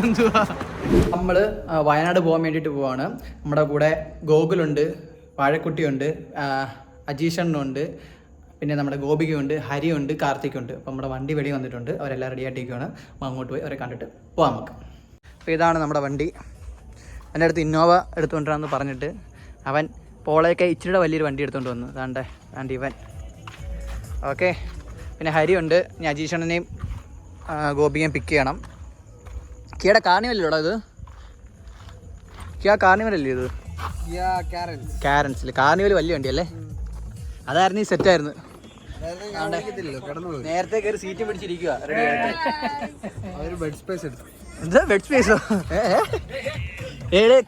എന്തുവാ നമ്മൾ വയനാട് പോകാൻ വേണ്ടിയിട്ട് പോവാണ്. നമ്മുടെ കൂടെ ഗോകുലുണ്ട്, വാഴക്കുട്ടിയുണ്ട്, അജീഷണ്ണുണ്ട്, പിന്നെ നമ്മുടെ ഗോപികയുണ്ട്, ഹരിയുണ്ട്, കാർത്തിക്കുണ്ട്. അപ്പോൾ നമ്മുടെ വണ്ടി വെളി വന്നിട്ടുണ്ട്. അവരെല്ലാം റെഡി ആയിട്ടിരിക്കുകയാണ്. അങ്ങോട്ട് പോയി അവരെ കണ്ടിട്ട് പോകാം നമുക്ക്. അപ്പോൾ ഇതാണ് നമ്മുടെ വണ്ടി. എൻ്റെ അടുത്ത് ഇന്നോവ എടുത്തുകൊണ്ടിരാന്ന് പറഞ്ഞിട്ട് അവൻ പോളയൊക്കെ ഇച്ചിരിയുടെ വലിയൊരു വണ്ടി എടുത്തുകൊണ്ട് വന്നു. അതാണ്ട് ഇവൻ. ഓക്കെ, പിന്നെ ഹരിയുണ്ട്. ഞാൻ അജീഷണ്ണനെയും ഗോപികയും പിക്ക് ചെയ്യണം. കിയുടെ കാർണിവലല്ലോടാ ഇത്? കിയ കാർണിവലല്ലേ ഇത്? കാരൻസിൽ കാർണിവൽ വലിയ വണ്ടിയല്ലേ? അതായിരുന്നു ഈ സെറ്റായിരുന്നു. നേരത്തെ കയറി സീറ്റ് പിടിച്ചിരിക്കുക. റെഡി ആയിട്ട് ബെഡ് സ്പേസോ?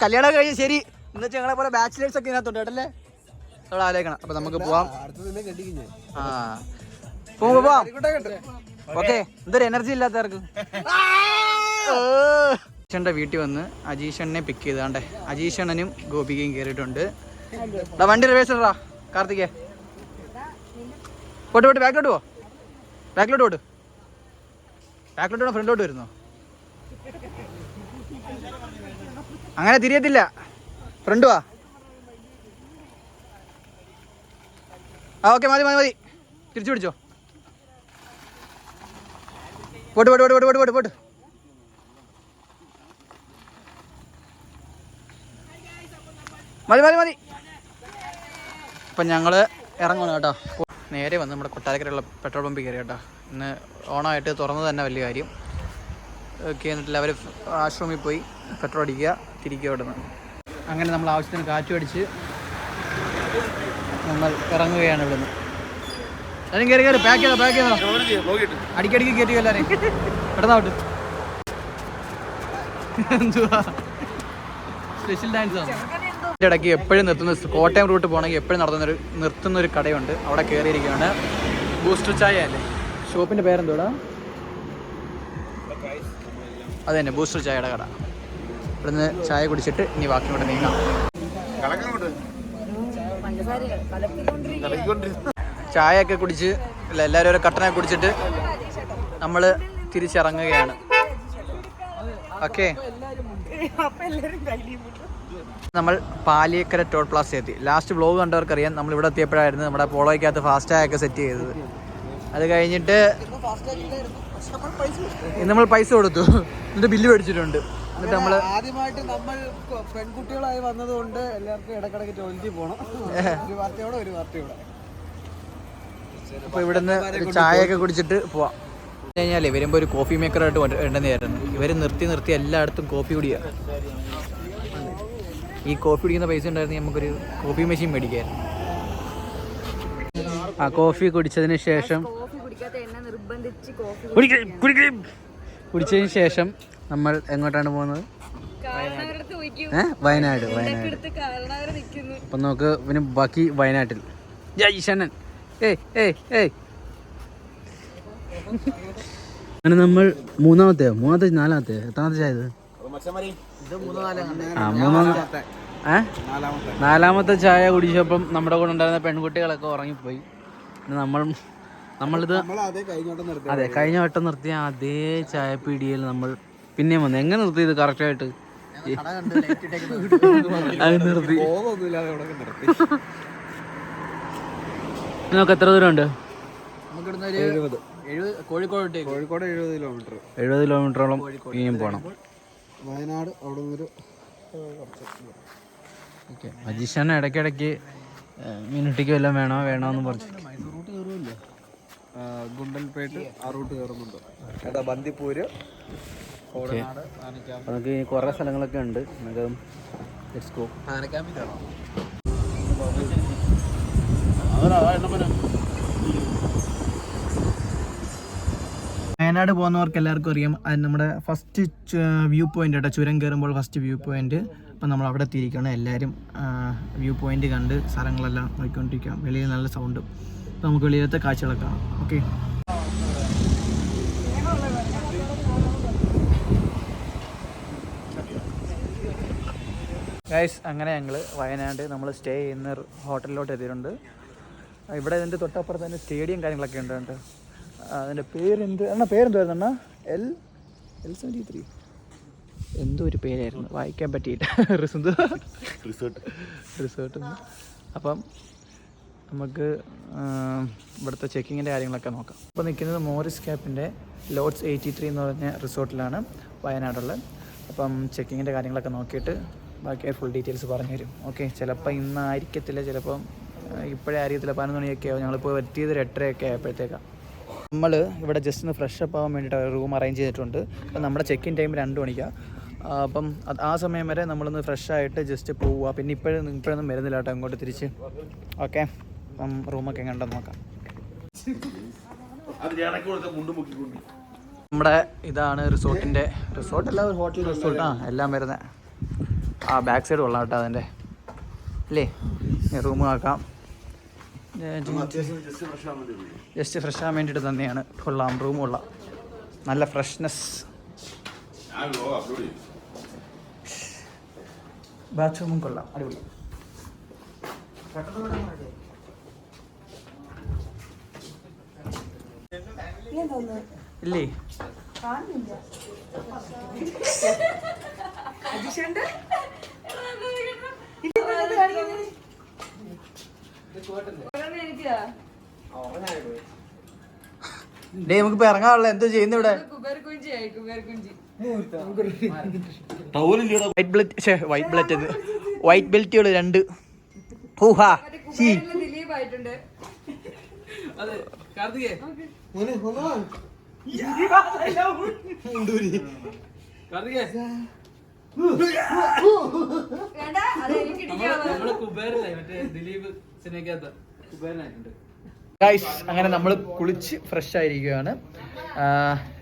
കല്യാണം കഴിഞ്ഞ് ശരി എന്ന് വെച്ചാൽ ഞങ്ങളെ പോലെ ബാച്ചിലേഴ്സ് ഒക്കെ ഇതിനകത്തുണ്ട് കേട്ടല്ലേ? നമ്മൾ ആലോചിക്കണം. അപ്പൊ നമുക്ക് പോവാം. പോവാം. ഓക്കെ, എന്തൊരു എനർജി ഇല്ലാത്തവർക്ക്. അജീഷന്റെ വീട്ടിൽ വന്ന് അജീഷണ്ണനെ പിക്ക് ചെയ്താണ്ടേ അജീഷണ്ണനും ഗോപികയും കയറിയിട്ടുണ്ട്. വണ്ടി റിവേഴ്സ് ഇടാ കാർത്തികേ. പോട്ട് ബാക്കിലോട്ട് പോ. ബാക്കിലോട്ട് ഫ്രണ്ടിലോട്ട് വരുന്നോ? അങ്ങനെ തിരിയത്തില്ല. ഫ്രണ്ട് വാ. ഓക്കെ, മതി. തിരിച്ചു പിടിച്ചോ. പോട്ട് മതി. അപ്പം ഞങ്ങൾ ഇറങ്ങണം കേട്ടോ. നേരെ വന്ന് നമ്മുടെ കൊട്ടാരക്കരയുള്ള പെട്രോൾ പമ്പിൽ കയറി കേട്ടോ. ഇന്ന് ഓണമായിട്ട് തുറന്നത് തന്നെ വലിയ കാര്യം. ഓക്കെ, എന്നിട്ടില്ല അവർ ആശ്രമിൽ പോയി പെട്രോൾ അടിക്കുക, തിരിക്കുക അവിടെ നിന്ന്. അങ്ങനെ നമ്മൾ ആവശ്യത്തിന് കാറ്റ് അടിച്ച് നമ്മൾ ഇറങ്ങുകയാണ് ഇവിടെ നിന്ന്. എല്ലാവരും കയറി പാക്ക് ചെയ്തോ. അടിക്കടിക്ക് കയറ്റിയോ എല്ലാവരെയും. പെട്ടെന്നാവട്ടെ. എന്തുവാ സ്പെഷ്യൽ ഡാൻസ് ആണ്. ഇടയ്ക്ക് എപ്പോഴും നിർത്തുന്ന കോട്ടയം റൂട്ട് പോകണമെങ്കിൽ എപ്പോഴും നിർത്തുന്നൊരു കടയുണ്ട്. അവിടെ കയറിയിരിക്കുകയാണ്. ബൂസ്റ്റർ ചായ അല്ലേ ഷോപ്പിൻ്റെ പേരെന്തോടാ? അത് തന്നെ, ബൂസ്റ്റർ ചായയുടെ കട. ഇവിടുന്ന് ചായ കുടിച്ചിട്ട് ഇനി ബാക്കി കൊണ്ട് നീങ്ങാം. ചായയൊക്കെ കുടിച്ച് എല്ലാവരും ഒരു കട്ടനൊക്കെ കുടിച്ചിട്ട് നമ്മൾ തിരിച്ചിറങ്ങുകയാണ്. ഓക്കെ, നമ്മൾ പാലിയേക്കര ടോൾ പ്ലാസ എത്തി. ലാസ്റ്റ് വ്ലോഗ് കണ്ടവർക്കറിയാം നമ്മൾ ഇവിടെ എത്തിയപ്പോഴായിരുന്നു നമ്മുടെ പോളോയ്ക്കകത്ത് ഫാസ്റ്റാഗൊക്കെ സെറ്റ് ചെയ്തത്. അത് കഴിഞ്ഞിട്ട് നമ്മൾ പൈസ കൊടുത്തു, എന്നിട്ട് ബില്ല് മേടിച്ചിട്ടുണ്ട്. എന്നിട്ട് നമ്മൾ ആദ്യമായിട്ട് നമ്മൾ പെൺകുട്ടികളായി വന്നതുകൊണ്ട് എല്ലാവർക്കും ഇടക്കിടക്ക് ടോയ്ലറ്റിൽ പോകണം. ഒരു പാർട്ടിയോടെ അപ്പോൾ ഇവിടുന്ന് ചായയൊക്കെ കുടിച്ചിട്ട് പോവാം. കഴിഞ്ഞാലേ വരുമ്പോൾ ഒരു കോഫി മേക്കറായിട്ട് വേണ്ടുന്നതായിരുന്നു. ഇവർ നിർത്തി എല്ലായിടത്തും കോഫി കുടിക്കുക. ഈ കോഫി കുടിക്കുന്ന പൈസ ഉണ്ടായിരുന്നെങ്കിൽ നമുക്കൊരു കോഫി മെഷീൻ മേടിക്കായിരുന്നു. ആ കോഫി കുടിച്ചതിന് ശേഷം കുടിച്ചതിന് ശേഷം നമ്മൾ എങ്ങോട്ടാണ് പോകുന്നത്? വയനാട്. അപ്പം നമുക്ക് പിന്നെ ബാക്കി വയനാട്ടിൽ. ജയ്ഷണ്ണൻ അങ്ങനെ നമ്മൾ നാലാമത്തെ എത്രാമത്തെ ചായ? നാലാമത്തെ ചായ കുടിച്ചപ്പം നമ്മുടെ കൂടെ ഉണ്ടായിരുന്ന പെൺകുട്ടികളൊക്കെ ഉറങ്ങിപ്പോയി. നമ്മളിത് കഴിഞ്ഞ വട്ടം നിർത്തിയ അതേ ചായപ്പീടിയയിൽ നമ്മൾ പിന്നെയും വന്നു. എങ്ങനെ നിർത്തിയത് കറക്റ്റായിട്ട്? നിർത്തി. നമുക്ക് എത്ര ദൂരം ഉണ്ട്? കോഴിക്കോട് 70 കിലോമീറ്ററോളം ഇനിയും പോകണം. വയനാട് അവിടെ നിന്നൊരു ഓക്കെ. അജീഷാണ് ഇടയ്ക്കിടയ്ക്ക് മിനിറ്റിക്ക് വല്ലതും വേണോന്ന് പറഞ്ഞു. റൂട്ട് കയറുമല്ലോ, ഗുണ്ടൽപേട്ട് ആ റൂട്ട് കയറുന്നുണ്ട്. ബന്ദിപ്പൂര്, നമുക്ക് കുറേ സ്ഥലങ്ങളൊക്കെ ഉണ്ട്. നമുക്ക് ലെറ്റ്സ് ഗോ. വയനാട് പോകുന്നവർക്ക് എല്ലാവർക്കും അറിയാം, അത് നമ്മുടെ ഫസ്റ്റ് വ്യൂ പോയിന്റ് കേട്ടോ. ചുരം കയറുമ്പോൾ ഫസ്റ്റ് വ്യൂ പോയിന്റ്. അപ്പം നമ്മൾ അവിടെ എത്തിയിരിക്കുകയാണ്. എല്ലാവരും വ്യൂ പോയിന്റ് കണ്ട് സ്ഥലങ്ങളെല്ലാം നോക്കിക്കൊണ്ടിരിക്കാം. വെളിയിൽ നല്ല സൗണ്ട്. അപ്പോൾ നമുക്ക് വെളിയിലത്തെ കാഴ്ചകളൊക്കെ കാണാം. ഓക്കെ, ഗൈസ്, അങ്ങനെ ഞങ്ങൾ വയനാട് നമ്മൾ സ്റ്റേ ചെയ്യുന്ന ഹോട്ടലിലോട്ട് എത്തിയിട്ടുണ്ട്. ഇവിടെ ഇതിൻ്റെ തൊട്ടപ്പുറത്ത് തന്നെ സ്റ്റേഡിയം കാര്യങ്ങളൊക്കെ ഉണ്ട് കേട്ടോ. അതിൻ്റെ പേരെന്തായിരുന്നു അണ്ണാ? L73 എന്തോ ഒരു പേരായിരുന്നു, വായിക്കാൻ പറ്റിയില്ല. റിസോർട്ട്. അപ്പം നമുക്ക് ഇവിടുത്തെ ചെക്കിങ്ങിൻ്റെ കാര്യങ്ങളൊക്കെ നോക്കാം. ഇപ്പോൾ നിൽക്കുന്നത് മോറിസ് ക്യാപ്പിൻ്റെ ലോഡ്സ് 83 എന്ന് പറഞ്ഞ റിസോർട്ടിലാണ് വയനാടുള്ളത്. അപ്പം ചെക്കിങ്ങിൻ്റെ കാര്യങ്ങളൊക്കെ നോക്കിയിട്ട് ബാക്കി ഫുൾ ഡീറ്റെയിൽസ് പറഞ്ഞു തരും. ഓക്കെ, ചിലപ്പോൾ ഇന്നായിരിക്കത്തില്ല, ചിലപ്പം ഇപ്പോഴേ അറിയത്തില്ല. 11 മണിയൊക്കെ ആവും. ഞങ്ങളിപ്പോൾ എത്തിയത് 8:30 ആയപ്പോഴത്തേക്കാണ്. നമ്മൾ ഇവിടെ ജസ്റ്റ് ഒന്ന് ഫ്രഷ് അപ്പ് ആവാൻ വേണ്ടിയിട്ട് റൂം അറേഞ്ച് ചെയ്തിട്ടുണ്ട്. അപ്പം നമ്മുടെ ചെക്ക് ഇൻ ടൈം 2 മണിക്കാണ്. അപ്പം ആ സമയം വരെ നമ്മളൊന്ന് ഫ്രഷ് ആയിട്ട് ജസ്റ്റ് പോവുക. പിന്നെ ഇപ്പോഴൊന്നും വരുന്നില്ല കേട്ടോ അങ്ങോട്ട് തിരിച്ച്. ഓക്കെ, അപ്പം റൂമൊക്കെ എങ്ങനെ ഉണ്ടെന്ന് നോക്കാം. നമ്മുടെ ഇതാണ് റിസോർട്ടല്ല, ഒരു ഹോട്ടൽ റിസോർട്ടാണ് എല്ലാം വരുന്നത്. ബാക്ക് സൈഡ് കൊള്ളാം കേട്ടോ അതിൻ്റെ അല്ലേ. റൂം ആക്കാം. ജസ്റ്റ് ഫ്രഷ് ആകാൻ വേണ്ടിയിട്ട് തന്നെയാണ്. കൊള്ളാം, റൂം കൊള്ളാം, നല്ല ഫ്രഷ്നെസ്. ബാത്റൂമും കൊള്ളാം, അടിപൊളി. ഇല്ലേ നമുക്കിപ്പോ ഇറങ്ങാനുള്ള എന്തോ ചെയ്യുന്നു ഇവിടെ. വൈറ്റ് ബെൽറ്റുകൾ 2. അങ്ങനെ നമ്മൾ കുളിച്ച് ഫ്രഷ് ആയിരിക്കുകയാണ്.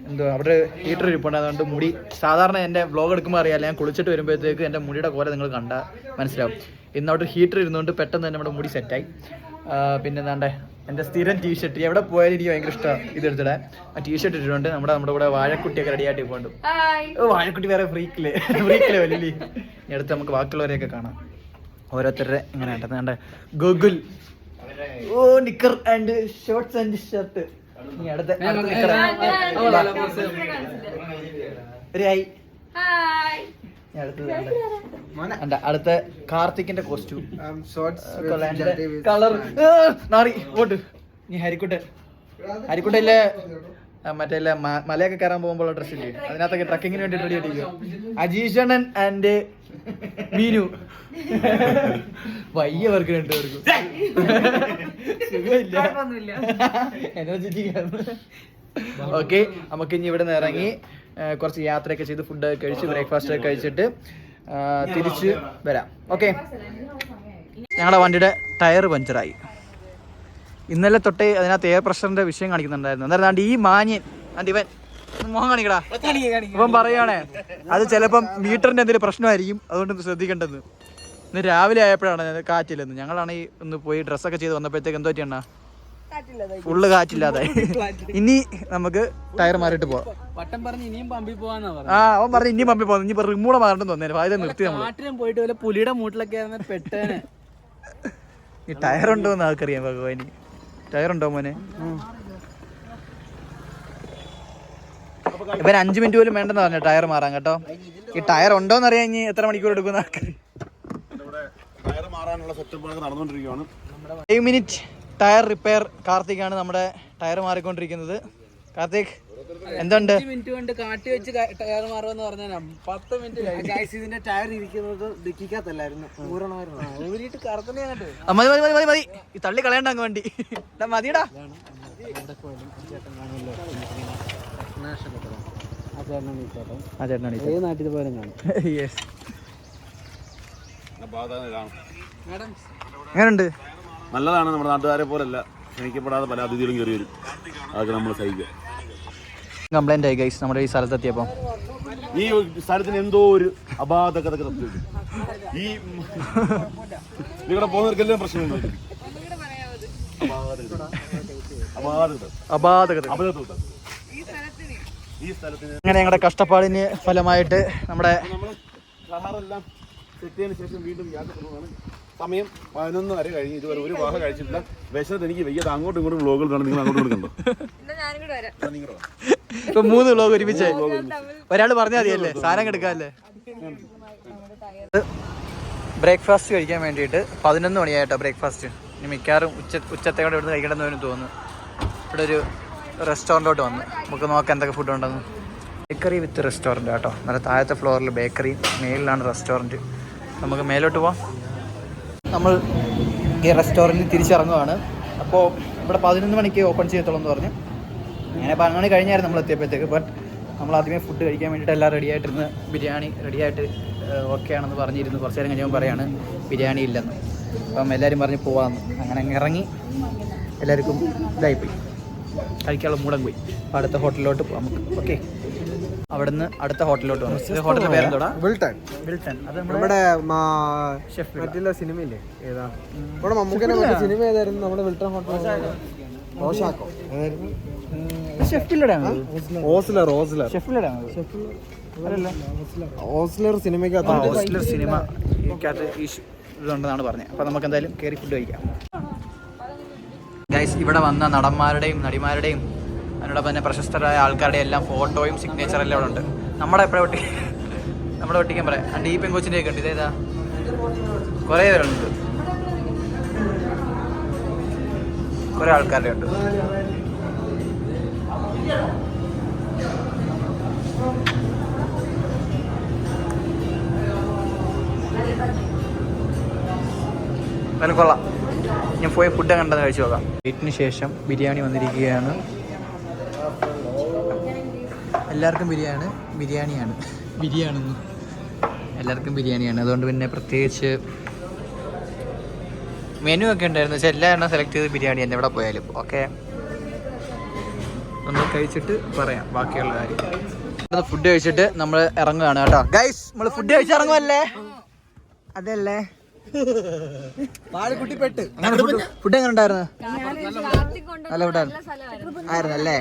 എന്തോ അവിടെ ഹീറ്റർ ഇരിപ്പുണ്ട്, അതുകൊണ്ട് മുടി സാധാരണ എൻ്റെ വ്ളോഗ് എടുക്കുമ്പോൾ അറിയാമല്ലോ, ഞാൻ കുളിച്ചിട്ട് വരുമ്പോഴത്തേക്ക് എൻ്റെ മുടിയുടെ കോല നിങ്ങൾ കണ്ടാൽ മനസ്സിലാവും. ഇന്നോട്ട് ഹീറ്റർ ഇരുന്നുകൊണ്ട് പെട്ടെന്ന് തന്നെ നമ്മുടെ മുടി സെറ്റായി. പിന്നെ എന്താണ്ടേ എൻ്റെ സ്ഥിരം ടീഷർട്ട്, എവിടെ പോയാലും എനിക്ക് ഭയങ്കര ഇഷ്ടമാണ് ഇതെടുത്തിടെ. ആ ടീഷർട്ട് ഇട്ടിട്ടുണ്ട്. നമ്മുടെ കൂടെ വാഴക്കുട്ടിയൊക്കെ റെഡി ആയിട്ട് പോകണ്ടു. വാഴക്കുട്ടി വേറെ ഫ്രീക്കില്ലേ വലിയ. ഇനി അടുത്ത് നമുക്ക് ബാക്കിയുള്ളവരെയൊക്കെ കാണാം, ഓരോരുത്തരുടെ ഇങ്ങനെ ഉണ്ടെന്നുണ്ട്. ഗൂഗിൾ നിക്കർ ആൻഡ് ഷോർട്സ് ആൻഡ് ഷർട്ട്. ഇനി അടുത്ത അടുത്ത കാർത്തിക്കിന്റെ കോസ്റ്റ്യൂം, കളർ നാറി വോട്ട്. നീ ഹരിക്കുട്ടല്ലേ മറ്റേ മലയൊക്കെ കയറാൻ പോകുമ്പോൾ ഡ്രസ് ഇല്ലേ, അതിനകത്തൊക്കെ ട്രക്കിങ്ങിന് വേണ്ടി റെഡി ആയിട്ടിരിക്കും. അജീഷണൻ ആൻഡ് മീനു വയ്യ വർക്ക് 2 പേർക്കും എനർജറ്റിക്. ഓക്കെ, നമുക്ക് ഇനി ഇവിടെ നിന്ന് ഇറങ്ങി കുറച്ച് യാത്രയൊക്കെ ചെയ്ത് ഫുഡൊക്കെ കഴിച്ച് ബ്രേക്ക്ഫാസ്റ്റ് ഒക്കെ കഴിച്ചിട്ട് തിരിച്ച് വരാം. ഓക്കെ, ഞങ്ങളുടെ വണ്ടിയുടെ ടയർ പഞ്ചറായി. ഇന്നലെ തൊട്ടേ അതിനകത്ത് എയർ പ്രഷറിന്റെ വിഷയം കാണിക്കുന്നുണ്ടായിരുന്നു. എന്തായാലും ഈ മാന്യൻ ഇവൻ മോഹം കാണിക്കടാ. ഇവൻ പറയുകയാണേ അത് ചിലപ്പം മീറ്ററിന്റെ എന്തെങ്കിലും പ്രശ്നമായിരിക്കും, അതുകൊണ്ട് ശ്രദ്ധിക്കേണ്ടത്. ഇന്ന് രാവിലെ ആയപ്പോഴാണ് കാറ്റില്ലെന്ന്. ഞങ്ങളാണെങ്കിൽ ഒന്ന് പോയി ഡ്രസ്സൊക്കെ ചെയ്ത് വന്നപ്പോഴത്തേക്ക് എന്തോ ചെയ്യണ ഫുള്ള് കാറ്റില്ലാതെ. ഇനി നമുക്ക് ടയർ മാറിയിട്ട് പോവാം. വട്ടം പറഞ്ഞ് ഇനിയും പമ്പി പോവാന്നാ പറഞ്ഞു. അവൻ പറഞ്ഞു ഇനിയും പമ്പി പോകുന്നു. ഇനിയിപ്പോ റിമൂടെ മാറണ്ടെന്ന് തോന്നേ വായത നിർത്തി. നാട്ടിലും പോയിട്ട് വല്ല പുലിയുടെ മൂട്ടിലൊക്കെ പെട്ടേനെ. ഈ ടയർ ഉണ്ടോ എന്ന് ആൾക്കറിയാം ഭഗവാനി. ടയർ ഉണ്ടോ മോനെ? ഇവൻ 5 മിനിറ്റ് പോലും വേണ്ടെന്ന് പറഞ്ഞു ടയർ മാറാൻ കേട്ടോ. ഈ ടയർ ഉണ്ടോന്ന് അറിയാൻ ഇനി എത്ര മണിക്കൂർ എടുക്കുന്ന ആൾക്കാർ. 5 മിനിറ്റ് ടയർ റിപ്പയർ. കാർത്തിക് ആണ് നമ്മുടെ ടയർ മാറിക്കൊണ്ടിരിക്കുന്നത്. കാർത്തിക് എന്തുണ്ട്? 5 മിനിറ്റ് കൊണ്ട് കാട്ടി വെച്ച് ടയർ മാറുമെന്ന് പറഞ്ഞാൽ 10 മിനിറ്റ്. ഇതിന്റെ ടയർ ഇരിക്കുന്നത് ഡിക്കിക്കകത്തല്ലായിരുന്നു, ഊരിട്ട് കറക്കുന്നേ. മതി ഈ തള്ളി കളയണ്ട അങ്ങ് വണ്ടി. മതിയടാ. നാട്ടിൽ പോലും കാണും. എങ്ങനുണ്ട്? നല്ലതാണ്. നമ്മുടെ നാട്ടുകാരെ പോലല്ല, ക്ഷണിക്കപ്പെടാതെ പല അതിഥികളും കയറി വരും. അതൊക്കെ നമ്മൾ സഹിക്കുക. കംപ്ലൈന്റ് ആയി ഗൈസ് നമ്മുടെ ഈ സ്ഥലത്തെത്തിയപ്പോ. ഈ സ്ഥലത്തിന് എന്തോ ഒരു അപാധകത. ഈ ഇവിടെ പോകുന്നവർക്കെല്ലാം പ്രശ്നമുണ്ട്. അങ്ങനെ ഞങ്ങളുടെ കഷ്ടപ്പാടിന് ഫലമായിട്ട് നമ്മുടെ ശേഷം വീണ്ടും യാത്ര തുടങ്ങുകയാണ്. സമയം 11 വരെ കഴിഞ്ഞ് ഇതുവരെ ഒരു വാഹ കഴിച്ചിട്ടില്ല. വിശത്ത് എനിക്ക് വയ്യത് അങ്ങോട്ടും ഇങ്ങോട്ടും വ്ലോഗുകൾ കാണും. നിങ്ങൾ അങ്ങോട്ടും ഇങ്ങോട്ടും കണ്ടോ? ഇപ്പൊ 3 വ്ലോഗ് ഒരുമിച്ച് ഒരാൾ പറഞ്ഞാൽ മതിയല്ലേ, സാധനം എടുക്കാല്ലേ. ബ്രേക്ക്ഫാസ്റ്റ് കഴിക്കാൻ വേണ്ടിയിട്ട് 11 മണിയായിട്ടോ ബ്രേക്ക്ഫാസ്റ്റ്. ഇനി മിക്കവാറും ഉച്ചത്തെ കൊണ്ട് ഇവിടുന്ന് കഴിക്കണമെന്ന് തോന്നുന്നു. ഇവിടെ ഒരു റെസ്റ്റോറൻറ്റോട്ട് വന്ന് നമുക്ക് നോക്കാം എന്തൊക്കെ ഫുഡ് ഉണ്ടെന്ന്. ബേക്കറി വിത്ത് റെസ്റ്റോറൻറ്റ് കേട്ടോ. നല്ല താഴത്തെ ഫ്ലോറിൽ ബേക്കറി, മേലിലാണ് റെസ്റ്റോറൻറ്റ്. നമുക്ക് മേലോട്ട് പോവാം. നമ്മൾ ഈ റെസ്റ്റോറൻറ്റിൽ തിരിച്ചിറങ്ങുവാണ്. അപ്പോൾ ഇവിടെ 11 മണിക്ക് ഓപ്പൺ ചെയ്യത്തുള്ളൂ എന്ന് പറഞ്ഞു. അങ്ങനെ 12 മണി കഴിഞ്ഞായിരുന്നു നമ്മൾ എത്തിയപ്പോഴത്തേക്ക്. ബട്ട് നമ്മൾ ആദ്യമേ ഫുഡ് കഴിക്കാൻ വേണ്ടിയിട്ട് എല്ലാം റെഡി ആയിട്ടിരുന്ന് ബിരിയാണി റെഡിയായിട്ട് ഓക്കെ ആണെന്ന് പറഞ്ഞിരുന്നു. കുറച്ച് നേരം കഴിഞ്ഞപ്പോൾ പറയാണ് ബിരിയാണി ഇല്ലെന്ന്. അപ്പം എല്ലാവരും പറഞ്ഞ് പോവാമെന്ന്. അങ്ങനെ അങ്ങ് ഇറങ്ങി എല്ലാവർക്കും ഇതായിപ്പോയി, കഴിക്കാനുള്ള മൂടം പോയി. അപ്പോൾ അടുത്ത ഹോട്ടലിലോട്ട് പോകാം നമുക്ക്. ഓക്കെ, അവിടെ നിന്ന് അടുത്ത ഹോട്ടലിലോട്ട് പോകാം. ഹോട്ടലിൻ്റെ പേരെന്തോടാ? വിൽട്ടൺ. അത് നമ്മുടെ മറ്റുള്ള സിനിമയില്ലേ, ഏതാ ഇവിടെ മമ്മൂക്കനെ സിനിമ ഏതായിരുന്നു? നമ്മുടെ വിൽട്ടൺ ഹോട്ടൽ റോഷാക്കോ ഓസ്ലർ സിനിമയ്ക്കകത്ത് സിനിമ ഇതുണ്ടെന്നാണ് പറഞ്ഞത്. അപ്പോൾ നമുക്ക് എന്തായാലും കയറി ഫുഡ് കഴിക്കാം. ഗൈസ്, ഇവിടെ വന്ന നടന്മാരുടെയും നടിമാരുടെയും അതിനോടൊപ്പം തന്നെ പ്രശസ്തരായ ആൾക്കാരുടെ എല്ലാം ഫോട്ടോയും സിഗ്നേച്ചർ എല്ലാം ഇവിടെ ഉണ്ട്. നമ്മുടെ നമ്മുടെ ഒട്ടിക്കാൻ പറയാം. ഡീപ്പൻ കോച്ചിൻ്റെ ഒക്കെ ഉണ്ട്. ഇതേതാ, കുറേ പേരുണ്ട്, കുറേ ആൾക്കാരുടെ ഉണ്ട്. നല്ല കൊള്ളാം. ഞാൻ പോയി ഫുഡ് കണ്ടെന്ന് കഴിച്ചു നോക്കാം. വെയിറ്റിന് ശേഷം ബിരിയാണി വന്നിരിക്കുകയാണ്. എല്ലാവർക്കും ബിരിയാണിയാണ് എല്ലാവർക്കും ബിരിയാണിയാണ്. അതുകൊണ്ട് പിന്നെ പ്രത്യേകിച്ച് മെനു ഒക്കെ ഉണ്ടായിരുന്നു. പക്ഷേ എല്ലാ എണ്ണം സെലക്ട് ചെയ്ത് ബിരിയാണി തന്നെ എവിടെ പോയാലും. ഓക്കെ, നമ്മൾ കഴിച്ചിട്ട് പറയാം ബാക്കിയുള്ള കാര്യം. ഫുഡ് കഴിച്ചിട്ട് നമ്മൾ ഇറങ്ങുകയാണ് കേട്ടോ. ഗൈസ്, നമ്മൾ ഫുഡ് കഴിച്ച് ഇറങ്ങുമല്ലേ? അതല്ലേ വാഴക്കുട്ടിപ്പെട്ട്. ഫുഡ് എങ്ങനെ ഉണ്ടായിരുന്നു? നല്ല ഫുഡായിരുന്നു ആയിരുന്നല്ലേ?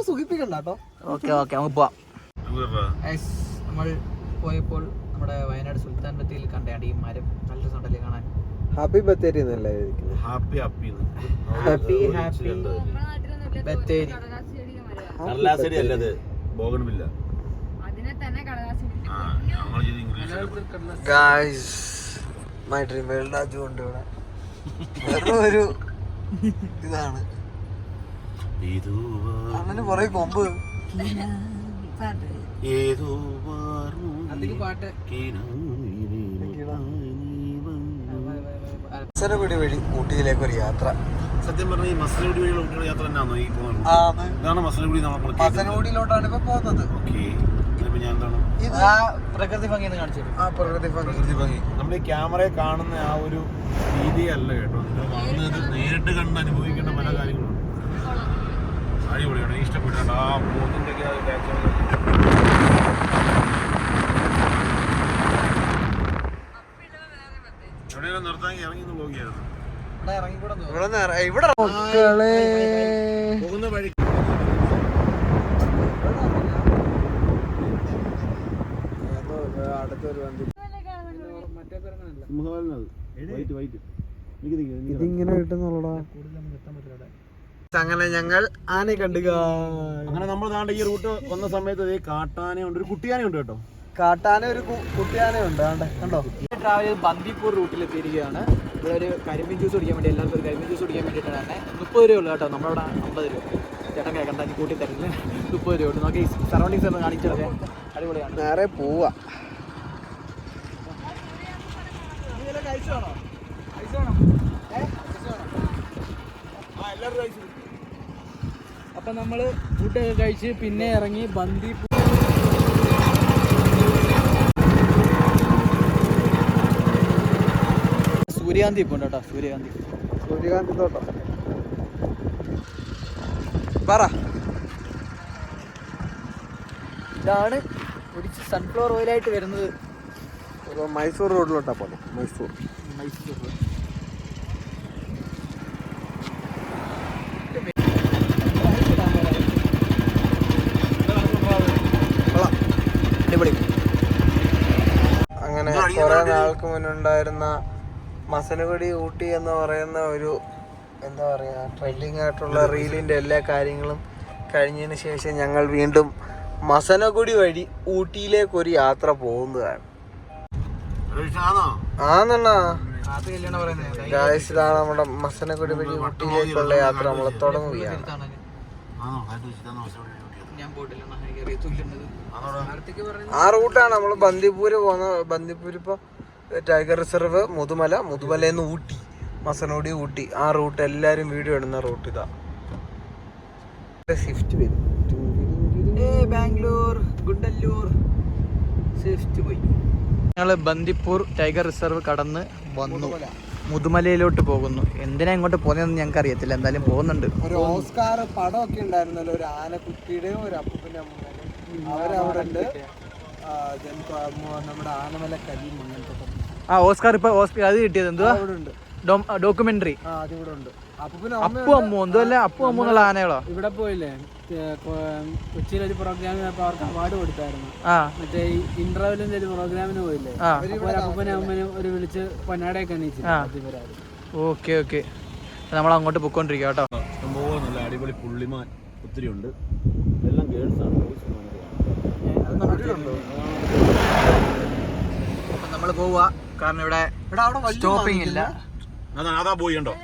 സുഖിപ്പിക്കണ്ട കേട്ടോ. ഓക്കെ, നമുക്ക് പോവാം. നമ്മൾ പോയപ്പോൾ നമ്മുടെ വയനാട് സുൽത്താൻ ബത്തേരിയിൽ കണ്ടാണ് ഈ മരം. നല്ല രസമുണ്ടല്ലേ കാണാൻ. ഹാപ്പി ബത്തേരി എന്നല്ലേ? ഹാപ്പി ബത്തേരി കടലാസരി അല്ലത്, bougainvillea. Guys, my dream world രാജുണ്ട് ഇവിടെ. ഒരു ഇതാണ് അങ്ങനെ കൊറേ കൊമ്പ്. മസനഗുഡി വഴി ഊട്ടിയിലേക്ക് ഒരു യാത്ര. സത്യം പറഞ്ഞ ഈ മസനഗുഡി വഴിയുള്ള ഊട്ടിയുടെ യാത്ര തന്നെയാണോ ഈ പോകുന്നത്? ഇതാണ് മസനഗുഡി. മസനഗുഡിയിലോട്ടാണ് ഇപ്പൊ പോകുന്നത്. പ്രകൃതി ഭംഗി കാണിച്ചു. പ്രകൃതി ഭംഗി നമ്മുടെ ഈ ക്യാമറയെ കാണുന്ന ആ ഒരു രീതിയല്ല കേട്ടോ. ഇത് നേരിട്ട് കണ്ട് അനുഭവിക്കേണ്ട പല കാര്യങ്ങളുണ്ട്. അടിപൊളിയാണ്, ഇഷ്ടപ്പെട്ടാണ് ആ പോത്തിന്റെ ഒക്കെ എവിടെയെങ്കിലും നിർത്താൻ ഇറങ്ങി പോവുകയായിരുന്നു. ഇവിടെ പോകുന്ന വഴി ഇതിങ്ങനെ കിട്ടുന്നുള്ളടാ. അങ്ങനെ ഞങ്ങൾ ആനയെ കണ്ടുക. അങ്ങനെ നമ്മൾ ദാണ്ട് ഈ റൂട്ട് വന്ന സമയത്ത് കാട്ടാനയുണ്ട്, ഒരു കുട്ടിയാനയുണ്ട് കേട്ടോ. കാട്ടാന, ഒരു കുട്ടിയാനയുണ്ട്. കണ്ടോ? ട്രാവൽ ചെയ്ത് ബന്ദിപ്പൂർ റൂട്ടിലെത്തിയിരിക്കുകയാണ്. ഇവിടെ ഒരു കരിമീൻ ജ്യൂസ് കുടിക്കാൻ വേണ്ടി, എല്ലാവർക്കും ഒരു കരിമീൻ ജ്യൂസ് കുടിക്കാൻ വേണ്ടിയിട്ടാണ് തന്നെ 30 രൂപ ഉള്ളൂ കേട്ടോ. നമ്മളവിടെ 50 രൂപ. ചേട്ടൻ കേൾക്കണ്ട, എനിക്ക് കൂട്ടി തരില്ല. 30 രൂപ ഉള്ളൂ. നമുക്ക് ഈ സറൗണ്ടിങ്സ് ഒന്ന് കാണിച്ചതൊക്കെ അടിപൊളിയാണ്. നേരെ പോവാ. അപ്പം നമ്മൾ ഫുഡൊക്കെ കഴിച്ച് പിന്നെ ഇറങ്ങി ബന്ദിപ്പൂർ. സൂര്യകാന്തി ഇപ്പോൾ ഉണ്ട് കേട്ടോ. സൂര്യകാന്തി തോട്ടം. പറ. ഇതാണ് ഒരു സൺഫ്ലവർ ഓയിലായിട്ട് വരുന്നത്. മൈസൂർ റോഡിലോട്ടാ പോലെ. മൈസൂർ അങ്ങനെ കുറെ നാൾക്ക് മുന്നുണ്ടായിരുന്ന മസനഗുഡി ഊട്ടി എന്ന് പറയുന്ന ഒരു എന്താ പറയുക ട്രെൻഡിങ് ആയിട്ടുള്ള റീലിൻ്റെ എല്ലാ കാര്യങ്ങളും കഴിഞ്ഞതിന് ശേഷം ഞങ്ങൾ വീണ്ടും മസനഗുഡി വഴി ഊട്ടിയിലേക്ക് ഒരു യാത്ര പോകുന്നതാണ്. ആണെന്നാ ഗായ്സ്, ഇതാണ് നമ്മുടെ മസനഗുഡി വഴി ഊട്ടിയിലേക്കുള്ള യാത്ര നമ്മൾ തുടങ്ങുകയാണ്. ആ റൂട്ടാണ് നമ്മൾ ബന്ദിപ്പൂര് പോകുന്ന. ബന്ദിപ്പൂര് ഇപ്പൊ ടൈഗർ റിസർവ്, മുതുമലന്ന് ഊട്ടി, മസനഗുഡി ഊട്ടി, ആ റൂട്ട് എല്ലാരും വീഡിയോ ഇടുന്ന റൂട്ട് ഇതാ. സ്വിഫ്റ്റ് വരും. ബാംഗ്ലൂർ ഗുണ്ടല്ലൂർ സ്വിഫ്റ്റ് പോയി. ഞങ്ങൾ ബന്ദിപ്പൂർ ടൈഗർ റിസർവ് കടന്ന് വന്നു, മുതുമലയിലോട്ട് പോകുന്നു. എന്തിനാ ഇങ്ങോട്ട് പോകുന്നതെന്ന് ഞങ്ങൾക്ക് അറിയത്തില്ല, എന്തായാലും പോകുന്നുണ്ട്. ഒരു ഓസ്കാർ പടമൊക്കെ ഉണ്ടായിരുന്നല്ലോ, ഒരു ആനക്കുട്ടിയുടെയും ഒരു അപ്പൂപ്പിന്റെ അമ്മൂമ്മ, അവരവിടെ ഉണ്ട്. നമ്മുടെ ആനമല കലി മങ്ങൽത്തോട്ടം. ഓസ്കാർ ഇപ്പൊ അത് കിട്ടിയത് എന്തുവാ? ഡോക്യുമെന്ററി. അപ്പു അമ്മു എന്തോ അല്ലേ, അപ്പു അമ്മു എന്നുള്ള ആനകളോ? ഇവിടെ പോയില്ലേ കൊച്ചിയിൽ ഒരു പ്രോഗ്രാമിന് അവർക്ക് അവാർഡ് കൊടുത്തായിരുന്നു. മറ്റേ ഇന്റർവെല്ലിന്റെ ഒരു പ്രോഗ്രാമിന് പോയില്ലേ, അപ്പൂപ്പനും അമ്മനും ഒരു വിളിച്ച് പൊന്നാടയൊക്കെ അണിയിച്ചു. ഓക്കെ ഓക്കെ, നമ്മൾ അങ്ങോട്ട് പൊക്കോണ്ടിരിക്കുക കേട്ടോ. സംഭവം നല്ല അടിപൊളി പുള്ളിമാൻ ഒത്തിരി ഉണ്ട്. എല്ലാം ഗേൾസ് ആണ്. നമ്മൾ പോവാ, കാരണം ഇവിടെ സ്റ്റോപ്പിംഗ് ഇല്ല. അതാ പോയി കണ്ടോ.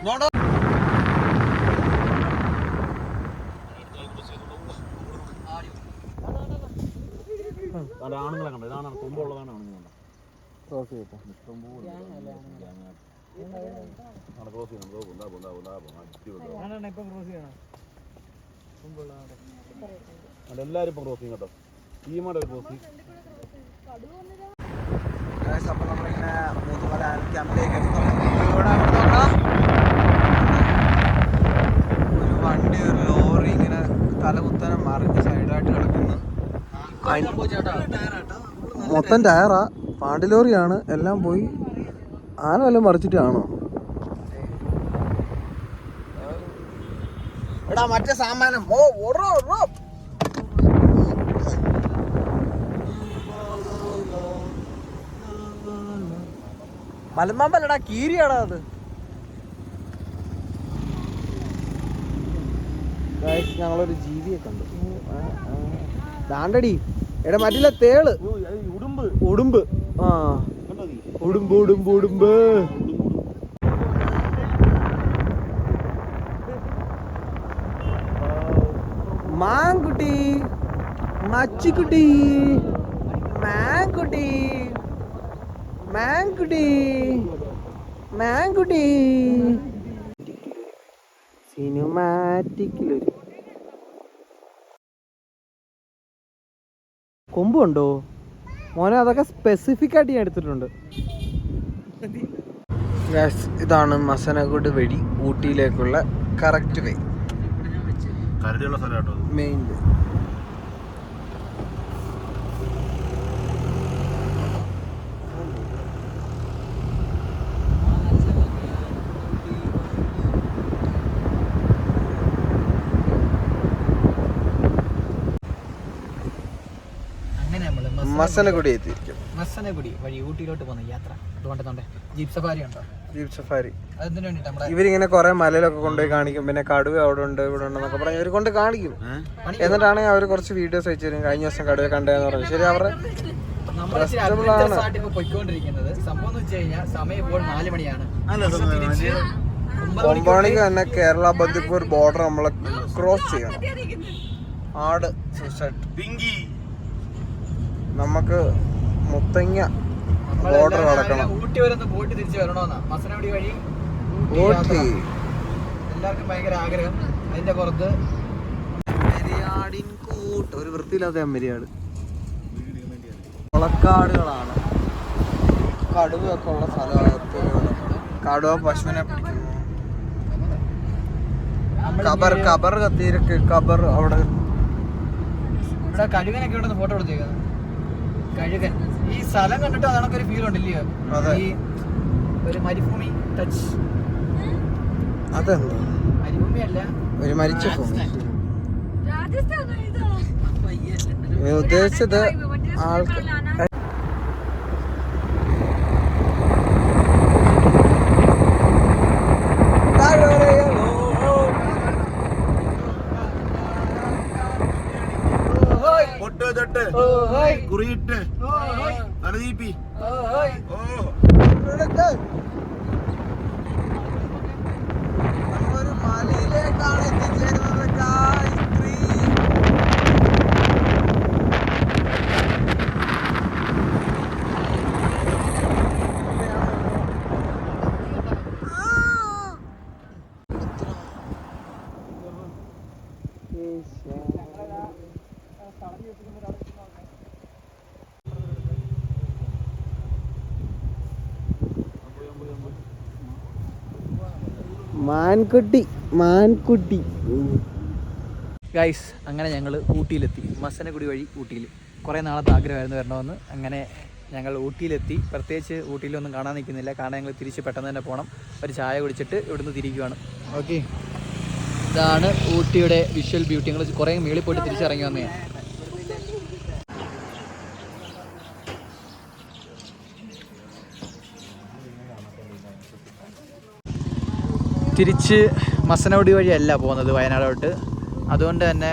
ആണുങ്ങളെ കണ്ടോ, ഇതാണ് കൊമ്പുള്ളതാണ് ആണുങ്ങൾ. എല്ലാരും ഇപ്പൊ ക്രോസിങ് കേട്ടോ, ടീമാടെ ഒരു ക്രോസിങ്. അപ്പൊ നമ്മളിങ്ങനെ മുതുമല ക്യാമ്പിലേക്ക് ഒരു വണ്ടി, ഒരു ലോറി ഇങ്ങനെ തലകുത്തനെ മറിഞ്ഞ് സൈഡായിട്ട് കിടക്കുന്നു. മൊത്തം ടയറാ, പാണ്ടി ലോറിയാണ്, എല്ലാം പോയി. ആന വല്ലതും മറിച്ചിട്ടാണോ? എടാ മറ്റേ സാമാനം മലമ്പാമ്പല്ലടാ, കീരിയാടാ അത്. ഞങ്ങളൊരു ജീവിയെ കണ്ടു. ദാണ്ടടി എടാ, മറ്റില്ല തേള്, ഉടുമ്പ്. ആ ഉടുമ്പ്. മാങ്കുട്ടി, മച്ചിക്കുട്ടി, മാങ്കുട്ടി. സിനിമാറ്റിക്കിലൊരു കൊമ്പുണ്ടോ മോനെ? അതൊക്കെ സ്പെസിഫിക് ആയിട്ട് ഞാൻ എടുത്തിട്ടുണ്ട്. ഇതാണ് മസനഗുഡി വഴി ഊട്ടിയിലേക്കുള്ള കറക്റ്റ് വേ, മെയിൻ വേ. മസനഗുഡി എത്തിയിരിക്കും. മസനഗുഡി വഴി ഊട്ടിയിലോട്ട് പോകുന്ന യാത്ര. ജീപ്പ് സഫാരി ഉണ്ടോ? ജീപ്പ് സഫാരി അതിന് വേണ്ടിട്ട് ഇവരിങ്ങനെ കുറെ മലയിലൊക്കെ കൊണ്ടുപോയി കാണിക്കും. പിന്നെ കടുവ അവിടെ ഉണ്ട് ഇവിടെ ഉണ്ടെന്നൊക്കെ പറഞ്ഞ് ഇവർ കൊണ്ട് കാണിക്കും. എന്നിട്ടാണെങ്കിൽ അവർ കുറച്ച് വീഡിയോസ് അയച്ചു തരും. കഴിഞ്ഞ ദിവസം കടുവ കണ്ടതെന്ന് പറഞ്ഞു. ശരി, അവരുടെ പോയിക്കൊണ്ടിരിക്കുന്നത് സംഭവം എന്ന് വെച്ച് കഴിഞ്ഞാൽ സമയം ഇപ്പോൾ 4 മണിയാണ്. 9 മണിക്ക് തന്നെ കേരള ബന്ദിപ്പൂർ ബോർഡർ നമ്മളെ ക്രോസ് ചെയ്യണം. ആട് സൂസൈഡ് നമുക്ക് മുത്തങ്ങ ബോർഡർ കടക്കണം. ഊട്ടി വരെ പോയിട്ട് തിരിച്ചു വരണമെന്നാ മസനഗുഡി വഴി ഊട്ടി. എല്ലാവർക്കും ഭയങ്കര ആഗ്രഹം. അതിന്റെ പുറത്ത് ഒരു വൃത്തിയില്ലാത്ത മെരിയാട്, മുളക്കാടുകളാണ്, കടുവയൊക്കെ ഉള്ള സ്ഥലത്ത്. കടുവ പശുവിനെ പിടിക്കുന്നു. കബർ കത്തിയിരക്ക് കബർ അവിടെ. ഇവിടെ കഴുകനൊക്കെ ഇവിടെ ഫോട്ടോ എടുത്തേക്കുന്നത്. കഴുകൻ ഈ സ്ഥലം കണ്ടിട്ട് അതൊക്കെ ഒരു ഫീൽ ഉണ്ടല്ലയോ, ഈ ഒരു മരുഭൂമി ടച്ച്. അതെന്താ മരുഭൂമിയല്ല, ഒരു മരിച്ച ഭൂമി. ഉദ്ദേശിച്ചത് ആൾക്ക് തട്ട് കുറിയിട്ട് തലതീപ്പി ഒരു മലയിലേക്കാണ് എത്തിച്ചേരുന്നത് ഗായത്രി. മാൻകുട്ടി ഗൈസ്, അങ്ങനെ ഞങ്ങൾ ഊട്ടിയിലെത്തി. മസനഗുഡി വഴി ഊട്ടിയിൽ. കുറേ നാളത്തെ ആഗ്രഹമായിരുന്നു വരണമെന്ന്. അങ്ങനെ ഞങ്ങൾ ഊട്ടിയിലെത്തി. പ്രത്യേകിച്ച് ഊട്ടിയിലൊന്നും കാണാൻ നിൽക്കുന്നില്ല. കാരണം ഞങ്ങൾ തിരിച്ച് പെട്ടെന്ന് തന്നെ പോകണം. ഒരു ചായ കുടിച്ചിട്ട് ഇവിടുന്ന് തിരിക്കുകയാണ്. ഓക്കെ, ഇതാണ് ഊട്ടിയുടെ വിഷ്വൽ ബ്യൂട്ടി. ഞങ്ങൾ കുറേ മേളിൽ പോയിട്ട് തിരിച്ചിറങ്ങി വന്നേ. തിരിച്ച് മസനഗുഡി വഴിയല്ല പോകുന്നത് വയനാടോട്ട്. അതുകൊണ്ട് തന്നെ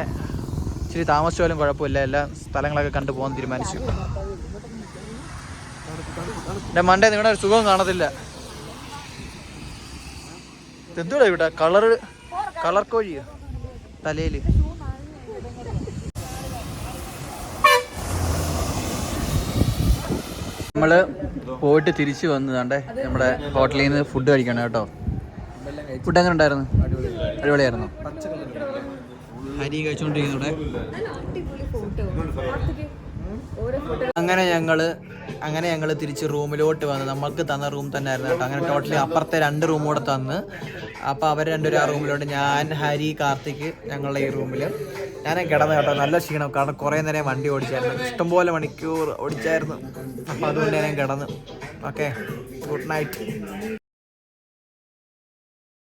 ഇച്ചിരി താമസിച്ചാലും കുഴപ്പമില്ല. എല്ലാ സ്ഥലങ്ങളൊക്കെ കണ്ടു പോകാൻ തീരുമാനിച്ചു. എൻ്റെ മണ്ടേ നിങ്ങളുടെ ഒരു സുഖവും കാണത്തില്ല. എന്തുകൂടെ ഇവിടെ കളർ കോഴിയോ തലയിൽ? നമ്മൾ പോയിട്ട് തിരിച്ച് വന്നതാണ്ടേ നമ്മുടെ ഹോട്ടലിൽ നിന്ന് ഫുഡ് കഴിക്കണം കേട്ടോ. ഫുഡ് എങ്ങനെ ഉണ്ടായിരുന്നു? അടിപൊളിയായിരുന്നു. ഹരി കഴിച്ചുകൊണ്ടിരിക്കുന്നു ഇവിടെ. അങ്ങനെ ഞങ്ങൾ തിരിച്ച് റൂമിലോട്ട് വന്ന് നമ്മൾക്ക് തന്ന റൂം തന്നെ ആയിരുന്നു കേട്ടോ. അങ്ങനെ ടോട്ടലി അപ്പുറത്തെ 2 റൂം കൂടെ തന്ന്. അപ്പോൾ അവർ രണ്ടുപേരും ആ റൂമിലോട്ട്, ഞാൻ, ഹരി, കാർത്തിക് ഞങ്ങളുടെ ഈ റൂമിൽ. ഞാൻ കിടന്ന് കേട്ടോ. നല്ല ക്ഷീണം, കാരണം കുറേ നേരം വണ്ടി ഓടിച്ചായിരുന്നു. ഇഷ്ടംപോലെ മണിക്കൂർ ഓടിച്ചായിരുന്നു. അപ്പോൾ അതുകൊണ്ട് ഞാൻ കിടന്ന്. Okay, good night.